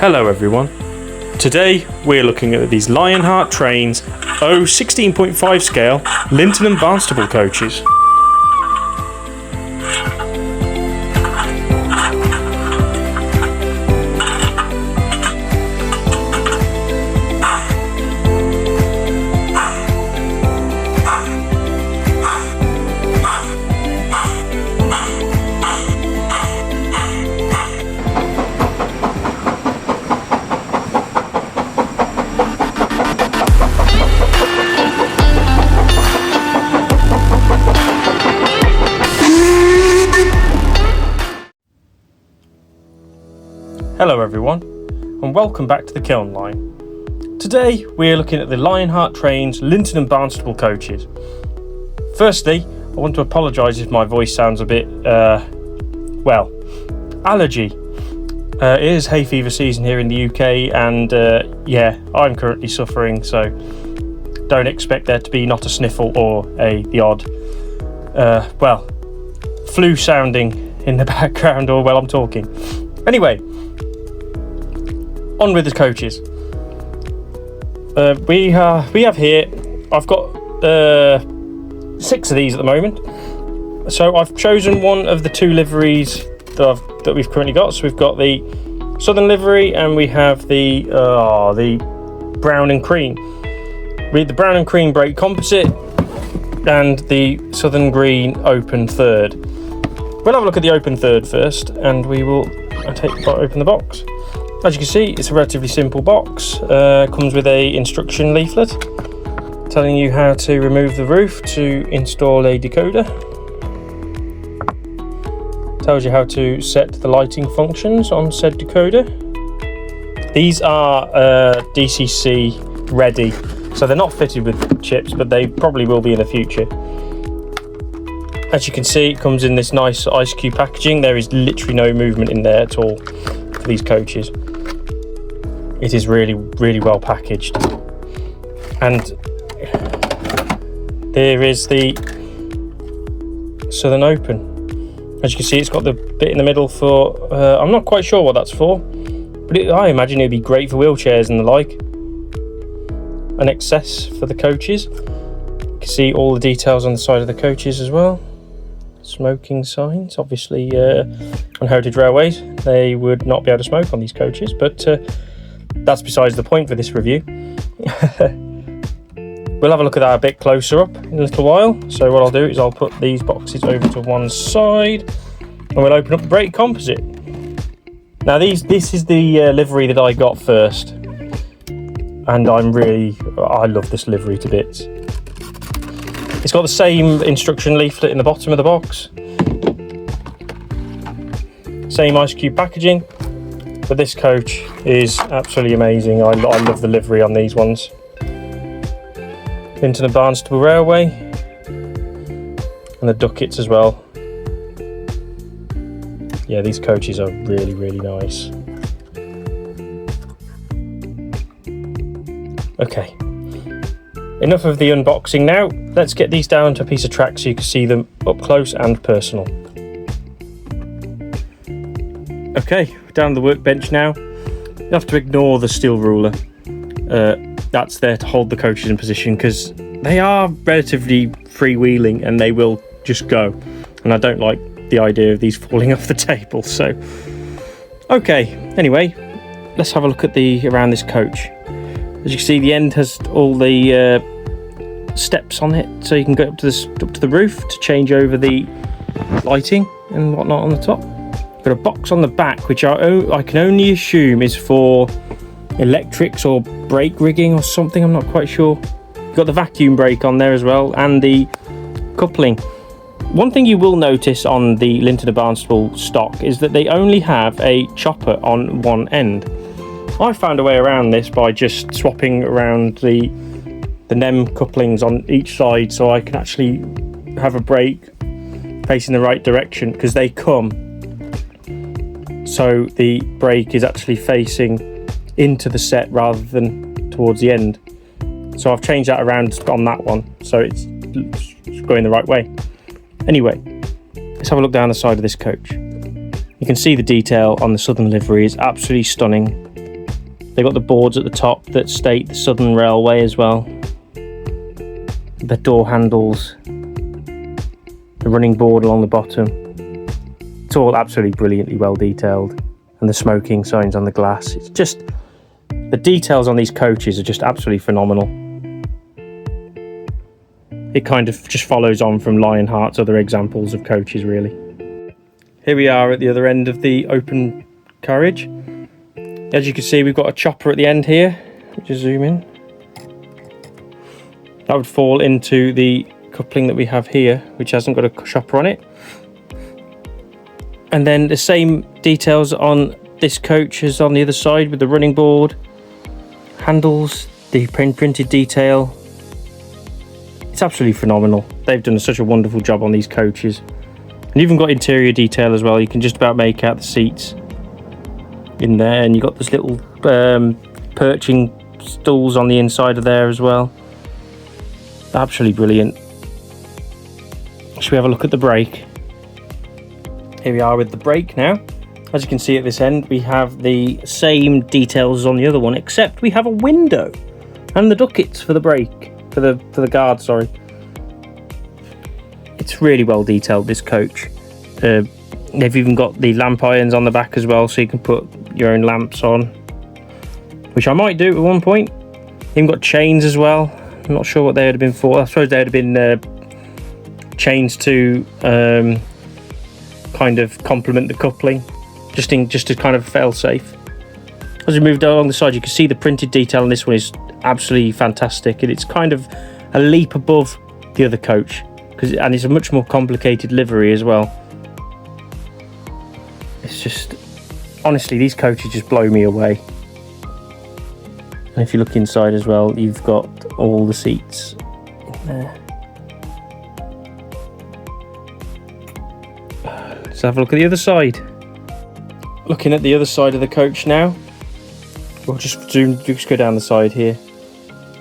Hello everyone. Today we're looking at these Lionheart trains O-16.5 scale Lynton and Barnstaple coaches. Hello everyone, and welcome back to the Kiln Line. Today we're looking at the Lionheart trains Lynton and Barnstaple coaches. Firstly, I want to apologise if my voice sounds a bit, allergy. It is hay fever season here in the UK, and I'm currently suffering, so don't expect there to be not a sniffle or the odd, flu sounding in the background or while I'm talking. Anyway, on with the coaches. We have here, I've got 6 of these at the moment. So I've chosen one of the 2 liveries that we've currently got. So we've got the Southern livery and we have the brown and cream. With the brown and cream brake composite and the Southern green open third. We'll have a look at the open third first, and we will open the box. As you can see, it's a relatively simple box. Comes with a instruction leaflet telling you how to remove the roof to install a decoder. Tells you how to set the lighting functions on said decoder. These are DCC ready, so they're not fitted with chips, but they probably will be in the future. As you can see, it comes in this nice ice cube packaging. There is literally no movement in there at all for these coaches. It is really, really well packaged. And there is the Southern Open. As you can see, it's got the bit in the middle for, I'm not quite sure what that's for, but I imagine it'd be great for wheelchairs and the like. An excess for the coaches. You can see all the details on the side of the coaches as well. Smoking signs, obviously on heritage railways they would not be able to smoke on these coaches, but that's besides the point for this review. We'll have a look at that a bit closer up in a little while. So what I'll do is I'll put these boxes over to one side and we'll open up the brake composite. Now this is the livery that I got first, and I love this livery to bits. It's got the same instruction leaflet in the bottom of the box. Same ice cube packaging. But this coach is absolutely amazing. I love the livery on these ones. Lynton and Barnstaple Railway. And the ducats as well. Yeah, these coaches are really, really nice. Okay. Enough of the unboxing now. Let's get these down to a piece of track so you can see them up close and personal. Okay, down the workbench now. You have to ignore the steel ruler. That's there to hold the coaches in position because they are relatively freewheeling and they will just go. And I don't like the idea of these falling off the table. So, okay. Anyway, let's have a look at around this coach. As you can see, the end has all the steps on it, so you can go up to the roof to change over the lighting and whatnot on the top. Got a box on the back, which I can only assume is for electrics or brake rigging or something. I'm not quite sure. Got the vacuum brake on there as well, and the coupling. One thing you will notice on the Lynton and Barnstaple stock is that they only have a chopper on one end. I found a way around this by just swapping around the NEM couplings on each side, so I can actually have a brake facing the right direction, because they come so the brake is actually facing into the set rather than towards the end. So I've changed that around on that one so it's going the right way. Anyway, let's have a look down the side of this coach. You can see the detail on the Southern livery is absolutely stunning. They've got the boards at the top that state the Southern Railway as well. The door handles, the running board along the bottom. It's all absolutely brilliantly well detailed. And the smoking signs on the glass. It's just, the details on these coaches are just absolutely phenomenal. It kind of just follows on from Lionheart's other examples of coaches, really. Here we are at the other end of the open carriage. As you can see, we've got a chopper at the end here. Just zoom in. That would fall into the coupling that we have here, which hasn't got a chopper on it. And then the same details on this coach as on the other side, with the running board, handles, the printed detail. It's absolutely phenomenal. They've done such a wonderful job on these coaches. And you've even got interior detail as well. You can just about make out the seats in there, and you've got this little perching stools on the inside of there as well. Absolutely brilliant. Should we have a look at the brake? Here we are with the brake now. As you can see at this end, we have the same details as on the other one, except we have a window and the duckets for the brake, for the guard, sorry. It's really well detailed, this coach. They've even got the lamp irons on the back as well, so you can put your own lamps on, which I might do at one point. Even got chains as well. I'm not sure what they would have been for. I suppose they would have been chains to kind of complement the coupling, just to kind of fail safe. As we moved along the side, you can see the printed detail on this one is absolutely fantastic, and it's kind of a leap above the other coach, and it's a much more complicated livery as well. It's just, honestly, these coaches just blow me away. And if you look inside as well, you've got all the seats in there. Let's have a look at the other side. Looking at the other side of the coach now. We'll just go down the side here.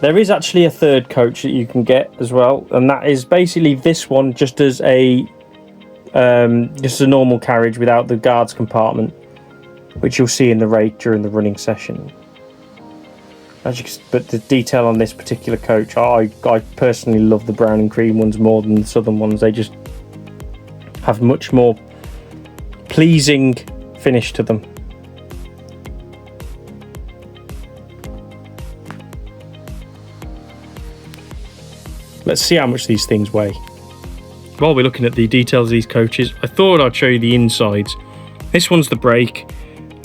There is actually a third coach that you can get as well, and that is basically this one, just as a normal carriage without the guards compartment, which you'll see in the rake during the running session. But the detail on this particular coach, I personally love the brown and cream ones more than the southern ones. They just have much more pleasing finish to them. Let's see how much these things weigh. While we're looking at the details of these coaches, I thought I'd show you the insides. This one's the brake.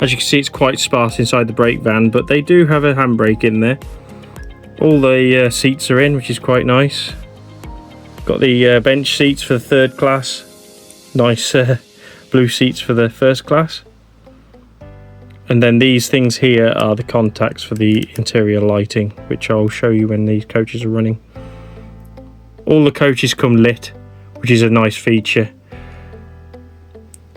As you can see, it's quite sparse inside the brake van, but they do have a handbrake in there. All the seats are in, which is quite nice. Got the bench seats for the third class. Nice blue seats for the first class. And then these things here are the contacts for the interior lighting, which I'll show you when these coaches are running. All the coaches come lit, which is a nice feature.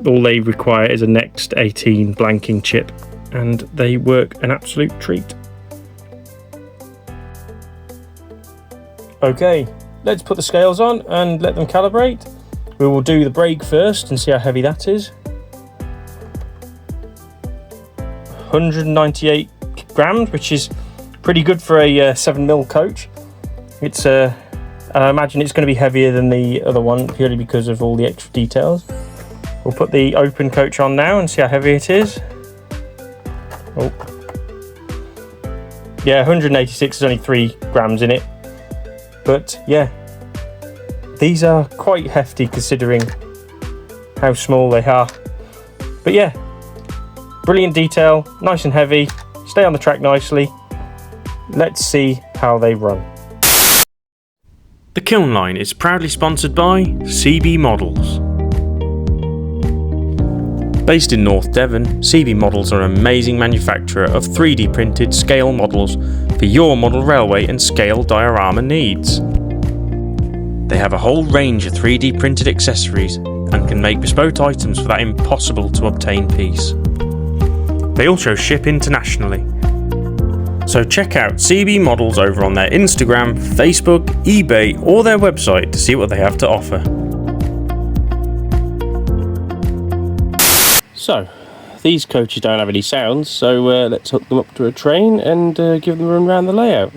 All they require is a Next 18 blanking chip, and they work an absolute treat. Okay, let's put the scales on and let them calibrate. We will do the brake first and see how heavy that is. 198 grams, which is pretty good for a 7mm coach. It's I imagine it's going to be heavier than the other one, purely because of all the extra details. We'll put the open coach on now and see how heavy it is. Oh. Yeah, 186 is only 3 grams in it. But yeah, these are quite hefty considering how small they are. But yeah, brilliant detail, nice and heavy, stay on the track nicely. Let's see how they run. The Kiln Line is proudly sponsored by CB Models. Based in North Devon, CB Models are an amazing manufacturer of 3D printed scale models for your model railway and scale diorama needs. They have a whole range of 3D printed accessories and can make bespoke items for that impossible to obtain piece. They also ship internationally. So check out CB Models over on their Instagram, Facebook, eBay or their website to see what they have to offer. So, these coaches don't have any sounds, so let's hook them up to a train and give them a run around the layout.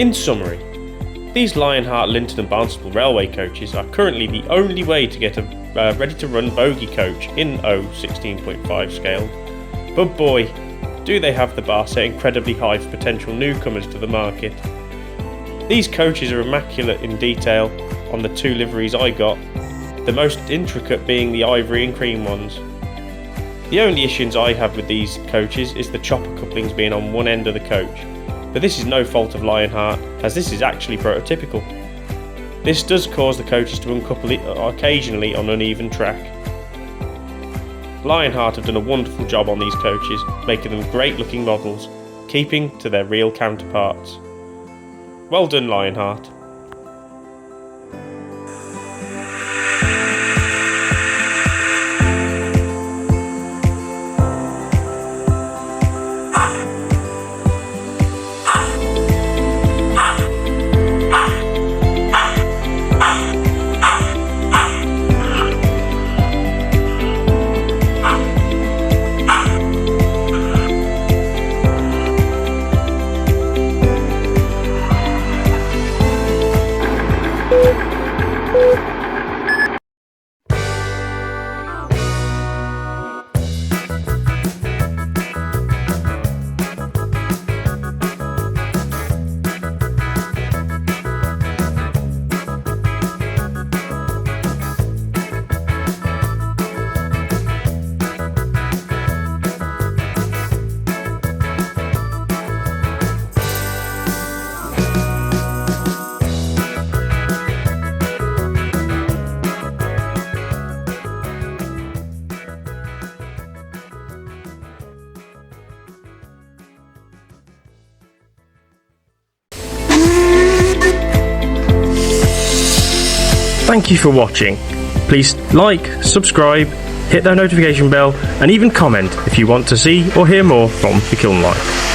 In summary, these Lionheart, Lynton and Barnstaple railway coaches are currently the only way to get a ready-to-run bogie coach in O-16.5 scale. But boy, do they have the bar set incredibly high for potential newcomers to the market. These coaches are immaculate in detail on the 2 liveries I got, the most intricate being the ivory and cream ones. The only issues I have with these coaches is the chopper couplings being on one end of the coach, but this is no fault of Lionheart, as this is actually prototypical. This does cause the coaches to uncouple occasionally on uneven track. Lionheart have done a wonderful job on these coaches, making them great looking models, keeping to their real counterparts. Well done, Lionheart. Thank you for watching. Please like, subscribe, hit that notification bell, and even comment if you want to see or hear more from the Kiln Line.